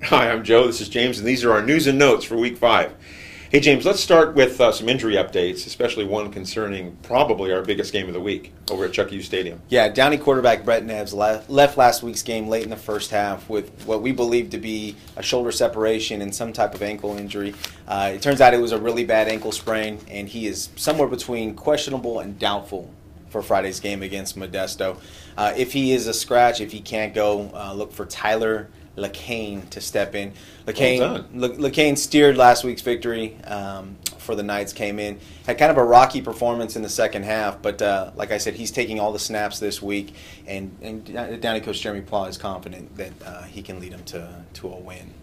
Hi, I'm Joe. This is James, and these are our news and notes for Week 5. Hey, James, let's start with some injury updates, especially one concerning probably our biggest game of the week over at Chuck Hughes Stadium. Yeah, Downey quarterback Brett Neves left last week's game late in the first half with what we believe to be a shoulder separation and some type of ankle injury. It turns out it was a really bad ankle sprain, and he is somewhere between questionable and doubtful for Friday's game against Modesto. If he is a scratch, if he can't go, look for Tyler LeCain to step in. LeCain steered last week's victory for the Knights, came in, had kind of a rocky performance in the second half, but like I said, he's taking all the snaps this week, and Downey coach Jeremy Plow is confident that he can lead them to a win.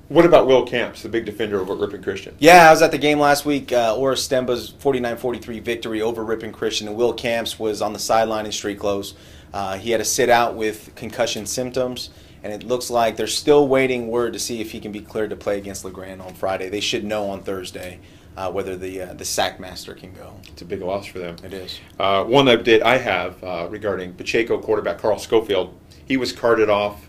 What about Will Camps, the big defender over at Ripon Christian? Yeah, I was at the game last week. Oris Stemba's 49-43 victory over Ripon Christian, and Will Camps was on the sideline in street clothes. He had to sit out with concussion symptoms, and it looks like they're still waiting word to see if he can be cleared to play against LeGrand on Friday. They should know on Thursday whether the sack master can go. It's a big loss for them. It is. One update I have regarding Pacheco quarterback Carl Schofield. He was carted off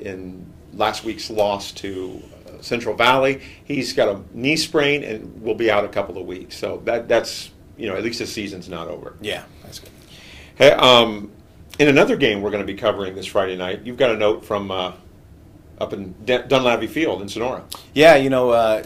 in last week's loss to Central Valley. He's got a knee sprain and will be out a couple of weeks. So that's at least his season's not over. Yeah, that's good. Hey, in another game we're going to be covering this Friday night, you've got a note from up in Dunlavy Field in Sonora. Yeah,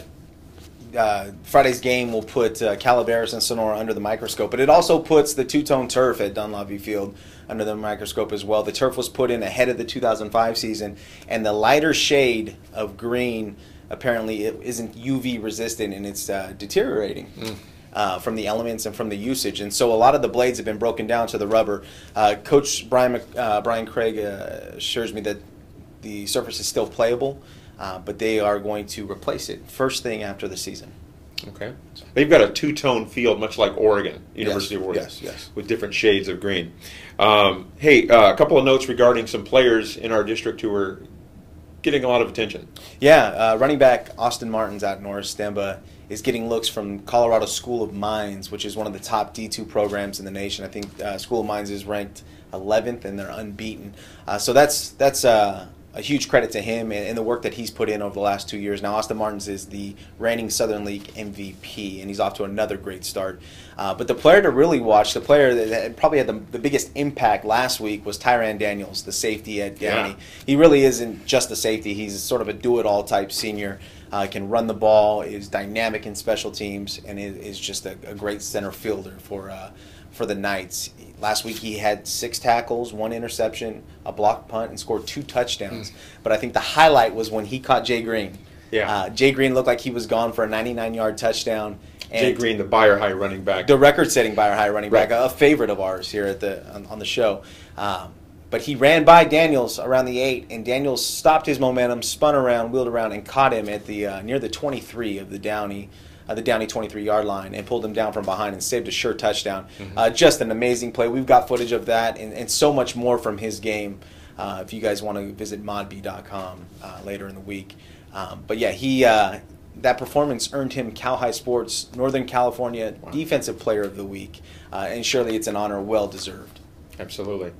Friday's game will put Calaveras and Sonora under the microscope, but it also puts the two-tone turf at Dunlavy Field under the microscope as well. The turf was put in ahead of the 2005 season, and the lighter shade of green apparently it isn't UV resistant, and it's deteriorating. From the elements and from the usage, and so a lot of the blades have been broken down to the rubber. Coach Brian Craig assures me that the surface is still playable, but they are going to replace it first thing after the season. Okay. They've got a two-tone field, much like Oregon, University of Oregon, yes, with different shades of green. Hey, a couple of notes regarding some players in our district who are getting a lot of attention. Yeah, running back Austin Martins out in Oris Stemba is getting looks from Colorado School of Mines, which is one of the top D2 programs in the nation. I think School of Mines is ranked 11th, and they're unbeaten. So that's a huge credit to him and the work that he's put in over the last 2 years. Now, Austin Martins is the reigning Southern League MVP, and he's off to another great start. But the player to really watch, the player that probably had the biggest impact last week was Tyran Daniels, the safety at Downey. Yeah. He really isn't just a safety. He's sort of a do-it-all type senior. Can run the ball, is dynamic in special teams, and is just a great center fielder for the Knights. Last week he had 6 tackles, 1 interception, a blocked punt, and scored 2 touchdowns. But I think the highlight was when he caught Jay Green. Yeah. Jay Green looked like he was gone for a 99-yard touchdown. And Jay Green, the Buyer High running back. the record-setting Buyer High running back, Right. a favorite of ours here at on the show. But he ran by Daniels around the 8, and Daniels stopped his momentum, spun around, wheeled around, and caught him at the near the 23 of the Downey 23-yard line, and pulled him down from behind and saved a sure touchdown. Just an amazing play. We've got footage of that and so much more from his game. If you guys want to visit modbee.com later in the week. But yeah, that performance earned him Cal High Sports Northern California Defensive Player of the Week, and surely it's an honor well deserved. Absolutely.